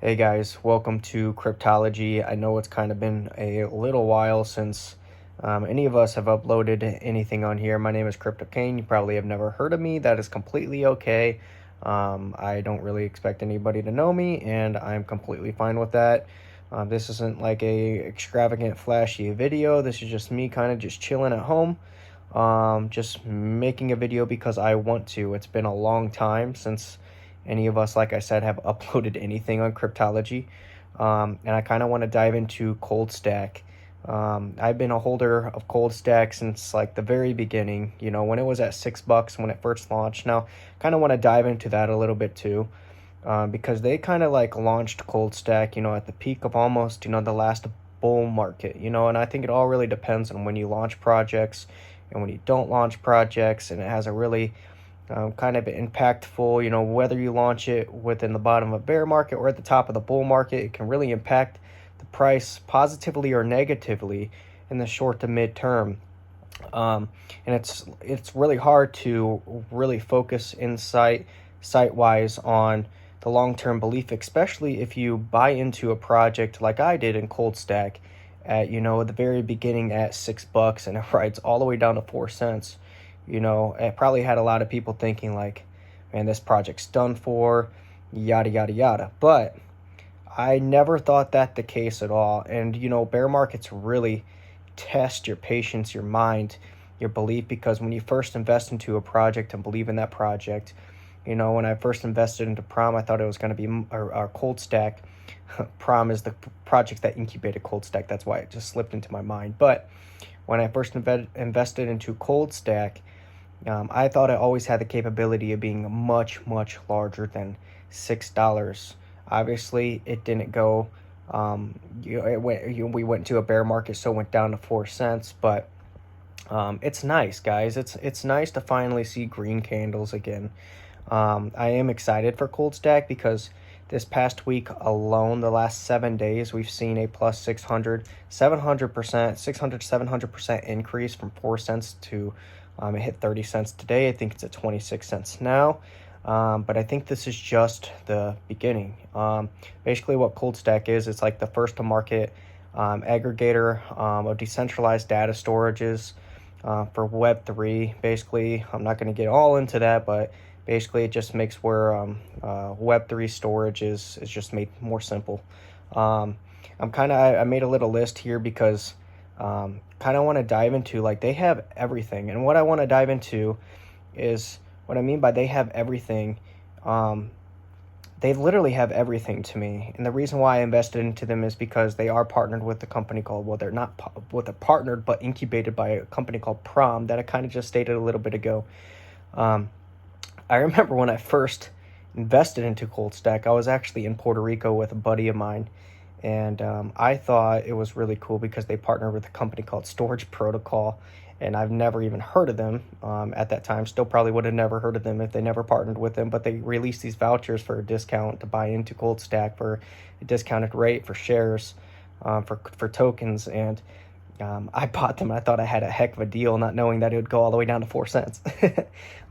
Hey guys, welcome to Cryptology. I know it's kind of been a little while since any of us have uploaded anything on here. My name is Crypto Kane. You probably have never heard of me. That is completely okay. I don't really expect anybody to know me, and I'm completely fine with that. This isn't like a extravagant, flashy video. This is just me kind of just chilling at home, just making a video because I want to. It's been a long time since any of us, like I said, have uploaded anything on cryptology. And I kind of want to dive into Coldstack. I've been a holder of Coldstack since like the very beginning, when it was at $6 when it first launched. Now, kind of want to dive into that a little bit too, because they kind of like launched Coldstack, at the peak of almost, the last bull market, and I think it all really depends on when you launch projects and when you don't launch projects, and it has a really kind of impactful, whether you launch it within the bottom of a bear market or at the top of the bull market, it can really impact the price positively or negatively in the short to mid term. And it's really hard to really focus site wise on the long term belief, especially if you buy into a project like I did in Coldstack at the very beginning at $6 and it rides all the way down to 4 cents. It probably had a lot of people thinking like, man, this project's done for, yada, yada, yada. But I never thought that the case at all. And, bear markets really test your patience, your mind, your belief, because when you first invest into a project and believe in that project, when I first invested into Prom, I thought it was going to be our Coldstack. Prom is the project that incubated Coldstack. That's why it just slipped into my mind. But when I first invested into Coldstack, I thought it always had the capability of being much, much larger than $6. Obviously, it didn't go. We went to a bear market, so it went down to 4 cents. But it's nice, guys. It's nice to finally see green candles again. I am excited for Coldstack because this past week alone, the last 7 days, we've seen a plus 700%, 700% increase from 4 cents to it hit 30 cents today. I think it's at 26 cents now. But I think this is just the beginning. Basically what Coldstack is, it's like the first to market aggregator of decentralized data storages for Web3. Basically, I'm not going to get all into that, but basically it just makes where Web3 storage is just made more simple. I made a little list here because kind of want to dive into, like, they have everything. And what I want to dive into is what I mean by they have everything. They literally have everything to me. And the reason why I invested into them is because they are partnered with a company called, well, they're not partnered, but incubated by a company called Prom that I kind of just stated a little bit ago. I remember when I first invested into Coldstack, I was actually in Puerto Rico with a buddy of mine. And I thought it was really cool because they partnered with a company called Storage Protocol, and I've never even heard of them at that time. Still probably would have never heard of them if they never partnered with them, but they released these vouchers for a discount to buy into Coldstack for a discounted rate for shares, for tokens, and I bought them. I thought I had a heck of a deal, not knowing that it would go all the way down to 4 cents.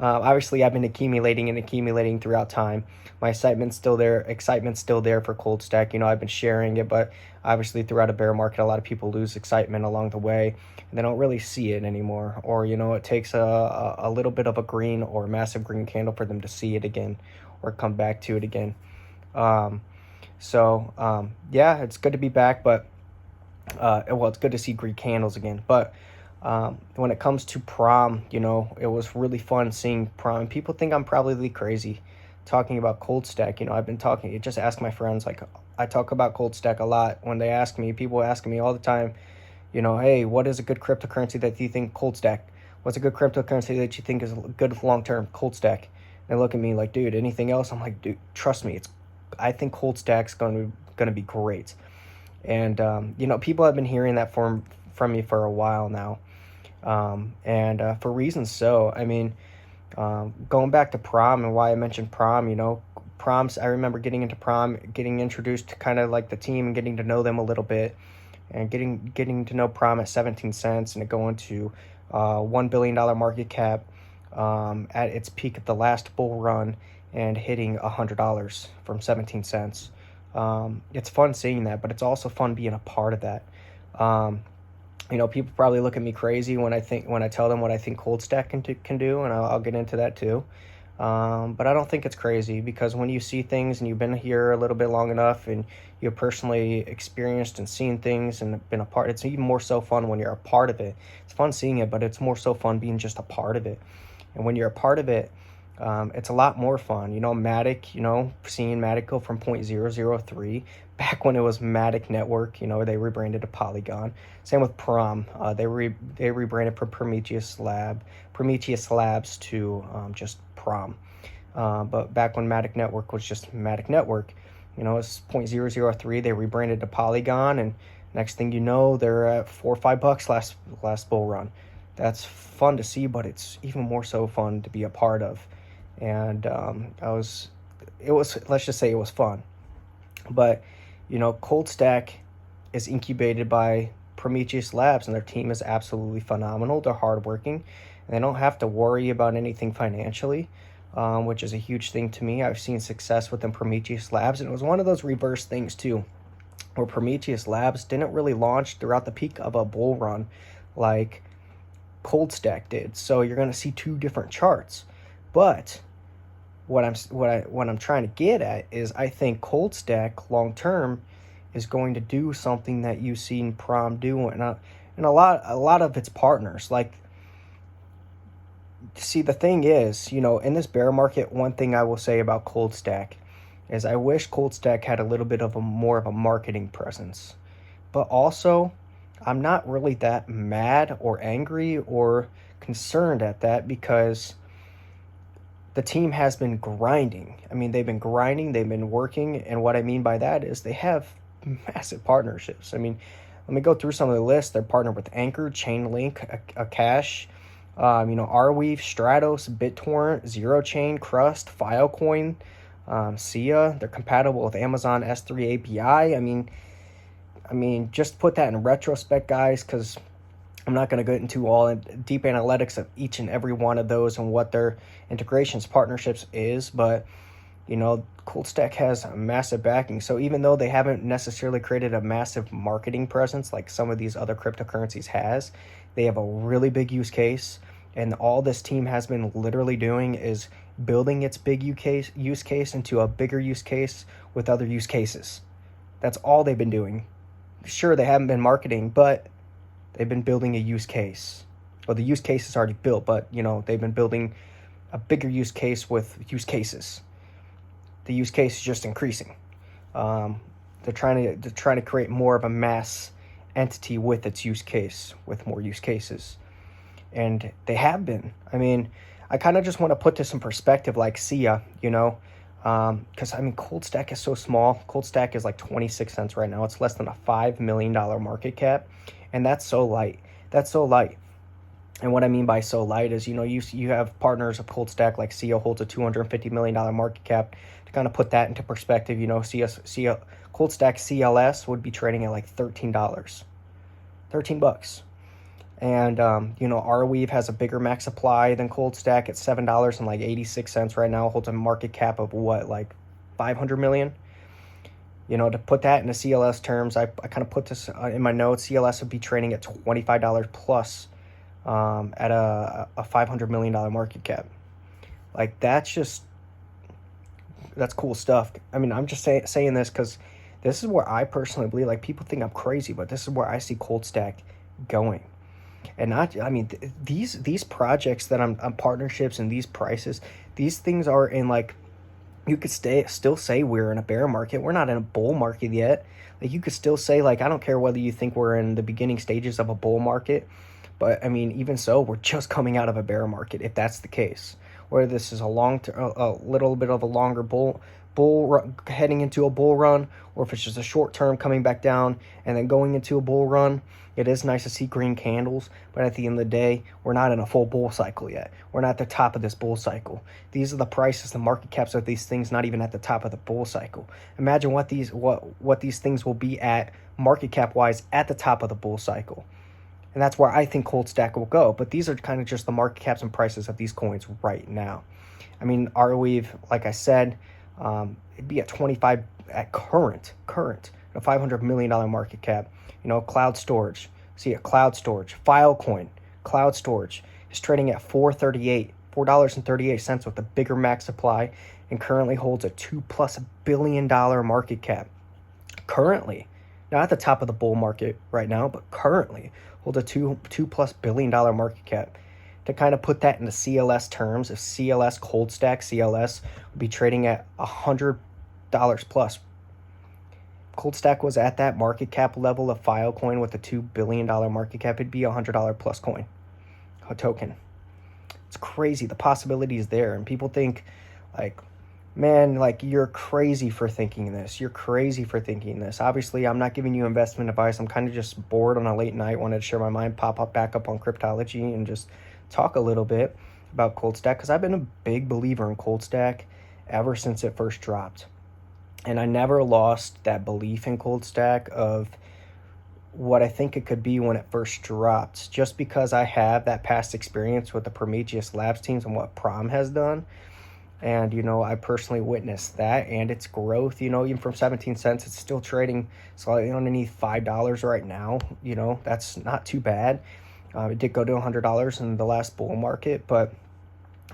Obviously, I've been accumulating throughout time. My excitement's still there. For Coldstack. I've been sharing it, but obviously throughout a bear market, a lot of people lose excitement along the way, and they don't really see it anymore. Or, it takes a little bit of a green or massive green candle for them to see it again or come back to it again. Yeah, it's good to be back, but it's good to see green candles again. But when it comes to Prom, it was really fun seeing Prom. People think I'm probably crazy talking about Coldstack. I've been talking, just ask my friends. Like, I talk about Coldstack a lot. When they ask me, people ask me all the time, hey, what is a good cryptocurrency that you think Coldstack? What's a good cryptocurrency that you think is good long-term? Coldstack. They look at me like, dude, anything else? I'm like, dude, trust me. I think Coldstack's going to be great. And, people have been hearing that from me for a while now. And for reasons so, I mean, going back to Prom and why I mentioned Prom, Proms, I remember getting into Prom, getting introduced to kind of like the team and getting to know them a little bit, and getting to know Prom at 17 cents and it going to $1 billion market cap at its peak of the last bull run and hitting $100 from 17 cents. It's fun seeing that, but it's also fun being a part of that. Um, People probably look at me crazy when I tell them what I think Coldstack can do, and I'll get into that too. But I don't think it's crazy, because when you see things and you've been here a little bit long enough and you've personally experienced and seen things and been a part, it's even more so fun when you're a part of it. It's fun seeing it, but it's more so fun being just a part of it. And when you're a part of it, it's a lot more fun. Matic, seeing Matic go from 0.003 back when it was Matic Network, they rebranded to Polygon. Same with Prom. They rebranded from Prometheus Labs to just Prom. But back when Matic Network was just Matic Network, it's 0.003. They rebranded to Polygon, and next thing you know, they're at $4 or $5 last bull run. That's fun to see, but it's even more so fun to be a part of. And let's just say it was fun. But Coldstack is incubated by Prometheus Labs, and their team is absolutely phenomenal. They're hardworking, and they don't have to worry about anything financially, which is a huge thing to me. I've seen success within Prometheus Labs, and it was one of those reverse things too, where Prometheus Labs didn't really launch throughout the peak of a bull run like Coldstack did. So you're going to see two different charts. But what I'm trying to get at is, I think Coldstack long term is going to do something that you've seen Prom do, and a lot of its partners. Like, see, the thing is, in this bear market, one thing I will say about Coldstack is I wish Coldstack had a little bit of more of a marketing presence. But also, I'm not really that mad or angry or concerned at that, because the team has been grinding. I mean, they've been grinding, they've been working, and what I mean by that is they have massive partnerships. I mean, let me go through some of the list. They're partnered with Anchor, Chainlink, Akash, Arweave, Stratos, BitTorrent, ZeroChain, Crust, Filecoin, SIA. They're compatible with Amazon S3 API. I mean, just put that in retrospect, guys, because I'm not going to get into all deep analytics of each and every one of those and what their integrations partnerships is, but Coldstack has a massive backing. So even though they haven't necessarily created a massive marketing presence like some of these other cryptocurrencies has, they have a really big use case, and all this team has been literally doing is building its big use case into a bigger use case with other use cases. That's all they've been doing. Sure, they haven't been marketing, but they've been building a use case. Well, the use case is already built, but they've been building a bigger use case with use cases. The use case is just increasing. They're trying to create more of a mass entity with its use case, with more use cases, and they have been. I mean, I kind of just want to put this in perspective, like SIA, because Coldstack is so small. Coldstack is like 26 cents right now. It's less than a $5 million market cap, and that's so light. And what I mean by so light is, you have partners of Coldstack, like SIA holds a $250 million market cap. To kind of put that into perspective, SIA Coldstack CLS would be trading at like $13. $13. And Arweave has a bigger max supply than Coldstack at $7.86 right now. Holds a market cap of what, like 500 million. To put that into CLS terms, I kind of put this in my notes. CLS would be trading at $25 plus at a $500 million market cap. Like, that's cool stuff. I mean, I'm just saying this because this is where I personally believe, like, people think I'm crazy, but this is where I see Coldstack going. And these projects that I'm partnerships and these prices, these things are in, like, you could still say we're in a bear market. We're not in a bull market yet. Like, you could still say, like, I don't care whether you think we're in the beginning stages of a bull market, but I mean, even so, we're just coming out of a bear market, if that's the case. Whether this is a little bit of a longer bull run, heading into a bull run, or if it's just a short term coming back down and then going into a bull run. It is nice to see green candles, but at the end of the day, we're not in a full bull cycle yet. We're not at the top of this bull cycle. These are the prices, the market caps of these things, not even at the top of the bull cycle. Imagine what these things will be at market cap wise at the top of the bull cycle. And that's where I think Coldstack will go. But these are kind of just the market caps and prices of these coins right now. I mean, Arweave, like I said, It'd be at 25 at current, a $500 million market cap. Cloud storage. See it, cloud storage. Filecoin, cloud storage is trading at $4.38 with a bigger max supply and currently holds a $2+ billion market cap. Currently, not at the top of the bull market right now, but currently holds a $2+ billion market cap. To kind of put that into CLS terms, if CLS, Coldstack CLS, would be trading at $100 plus. Coldstack was at that market cap level of Filecoin with a $2 billion market cap. It'd be a $100 plus coin, a token. It's crazy. The possibility is there. And people think, like, man, like, you're crazy for thinking this. You're crazy for thinking this. Obviously, I'm not giving you investment advice. I'm kind of just bored on a late night, wanted to share my mind, pop up back up on cryptology and just talk a little bit about Coldstack, because I've been a big believer in Coldstack ever since it first dropped. And I never lost that belief in Coldstack of what I think it could be when it first dropped, just because I have that past experience with the Prometheus Labs teams and what Prom has done. And, I personally witnessed that and its growth, even from 17 cents, it's still trading slightly underneath $5 right now. That's not too bad. It did go to $100 in the last bull market, but,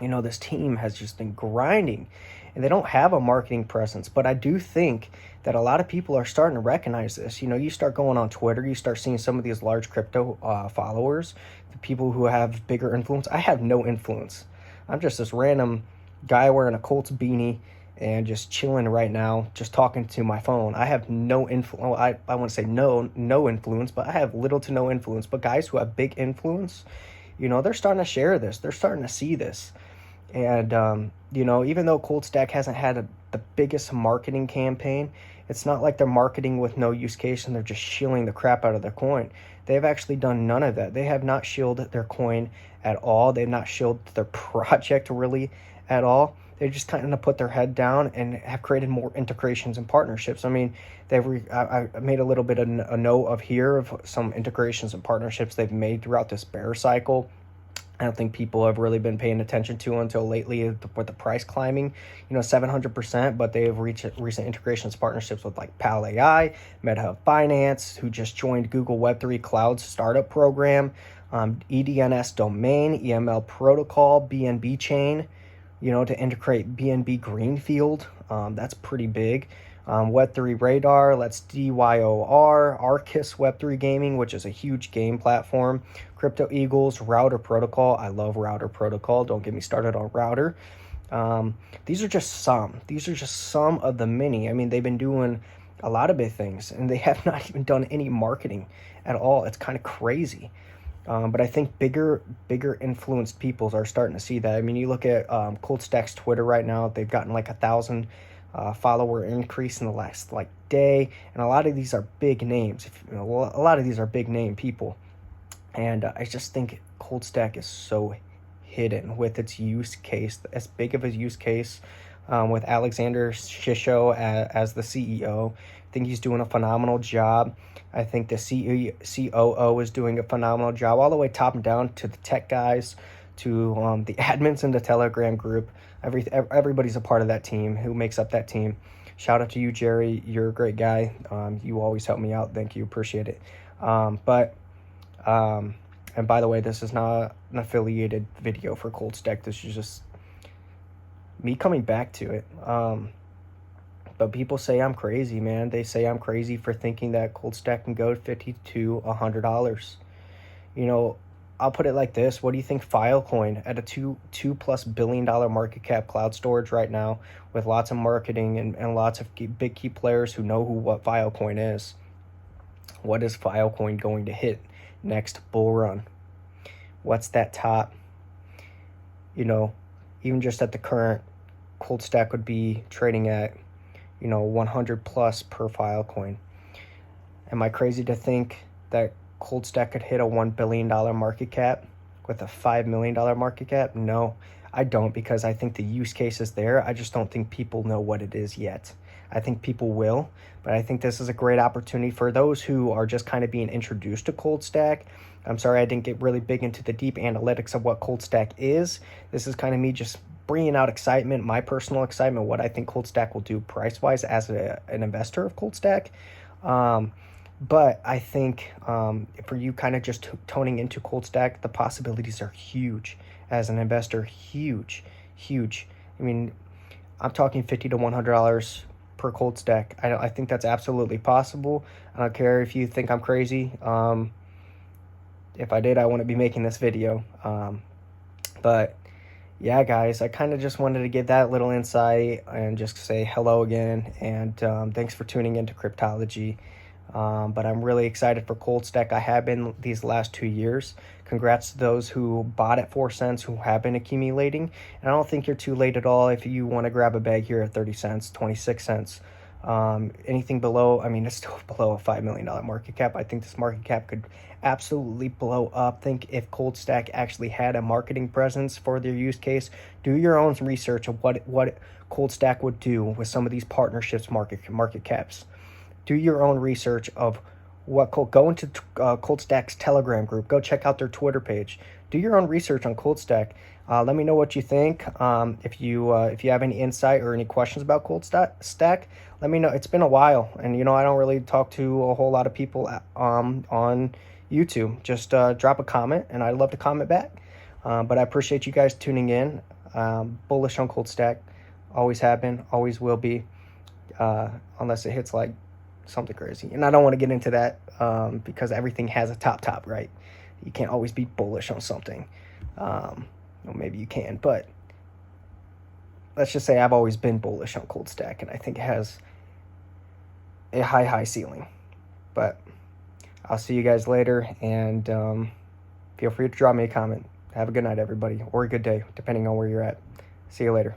this team has just been grinding and they don't have a marketing presence. But I do think that a lot of people are starting to recognize this. You start going on Twitter, you start seeing some of these large crypto followers, the people who have bigger influence. I have no influence. I'm just this random guy wearing a Colts beanie and just chilling right now, just talking to my phone. I have no influence. I want to say no influence, but I have little to no influence. But guys who have big influence, they're starting to share this. They're starting to see this. And, even though Coldstack hasn't had the biggest marketing campaign, it's not like they're marketing with no use case and they're just shilling the crap out of their coin. They've actually done none of that. They have not shilled their coin at all. They've not shilled their project really at all. They just kind of put their head down and have created more integrations and partnerships. I mean, I made a little bit of a note of here of some integrations and partnerships they've made throughout this bear cycle. I don't think people have really been paying attention to until lately with the price climbing, 700%, but they have reached recent integrations partnerships with like Pal AI, MedHub Finance, who just joined Google Web3 Cloud Startup Program, EDNS Domain, EML Protocol, BNB Chain, to integrate BNB Greenfield. That's pretty big. Web3 Radar, Let's DYOR, Arcus Web3 Gaming, which is a huge game platform, Crypto Eagles, Router Protocol. I love Router Protocol. Don't get me started on Router. These are just some. These are just some of the many. I mean, they've been doing a lot of big things, and they have not even done any marketing at all. It's kind of crazy. But I think bigger influenced peoples are starting to see that. I mean, you look at Coldstack's Twitter right now. They've gotten like 1,000 follower increase in the last day, and a lot of these are big names. A lot of these are big name people, and I just think Coldstack is so hidden with its use case, as big of a use case, with Alexander Shisho as the CEO. I think he's doing a phenomenal job. I think the COO is doing a phenomenal job, all the way top and down to the tech guys, to the admins in the Telegram group. Everybody's a part of that team who makes up that team. Shout out to you, Jerry. You're a great guy. You always help me out. Thank you. Appreciate it. And by the way, this is not an affiliated video for Coldstack. This is just me coming back to it. But people say I'm crazy, man. They say I'm crazy for thinking that Coldstack can go $50 to $100. I'll put it like this. What do you think Filecoin at a $2+ billion market cap cloud storage right now, with lots of marketing and lots of big key players who know what Filecoin is? What is Filecoin going to hit next bull run? What's that top? Even just at the current, Coldstack would be trading at 100 plus per Filecoin. Am I crazy to think that Coldstack could hit a $1 billion market cap with a $5 million market cap? No, I don't, because I think the use case is there. I just don't think people know what it is yet. I think people will, but I think this is a great opportunity for those who are just kind of being introduced to Coldstack. I'm sorry I didn't get really big into the deep analytics of what Coldstack is. This is kind of me just bringing out excitement, my personal excitement, what I think Coldstack will do price-wise as an investor of Coldstack. But I think for you kind of just toning into Coldstack, the possibilities are huge as an investor, huge, huge. I mean, I'm talking $50 to $100 per Coldstack. I think that's absolutely possible. I don't care if you think I'm crazy. If I did, I wouldn't be making this video. But yeah, guys, I kind of just wanted to give that little insight and just say hello again. And thanks for tuning into Cryptology. But I'm really excited for Coldstack. I have been these last 2 years. Congrats to those who bought at 4 cents, who have been accumulating. And I don't think you're too late at all if you want to grab a bag here at 30 cents, 26 cents. Anything below, I mean, it's still below a $5 million market cap. I think this market cap could absolutely blow up. Think if Coldstack actually had a marketing presence for their use case. Do your own research of what Coldstack would do with some of these partnerships market caps. Do your own research of go into Coldstack's Telegram group. Go check out their Twitter page. Do your own research on Coldstack. Let me know what you think. If you have any insight or any questions about Coldstack, let me know. It's been a while, and I don't really talk to a whole lot of people on YouTube. Just drop a comment, and I'd love to comment back. But I appreciate you guys tuning in. Bullish on Coldstack. Always have been, always will be, unless it hits like something crazy. And I don't want to get into that because everything has a top, right? You can't always be bullish on something. Well, maybe you can, but let's just say I've always been bullish on Coldstack, and I think it has a high ceiling. But I'll see you guys later, and feel free to drop me a comment. Have a good night, everybody, or a good day, depending on where you're at. See you later.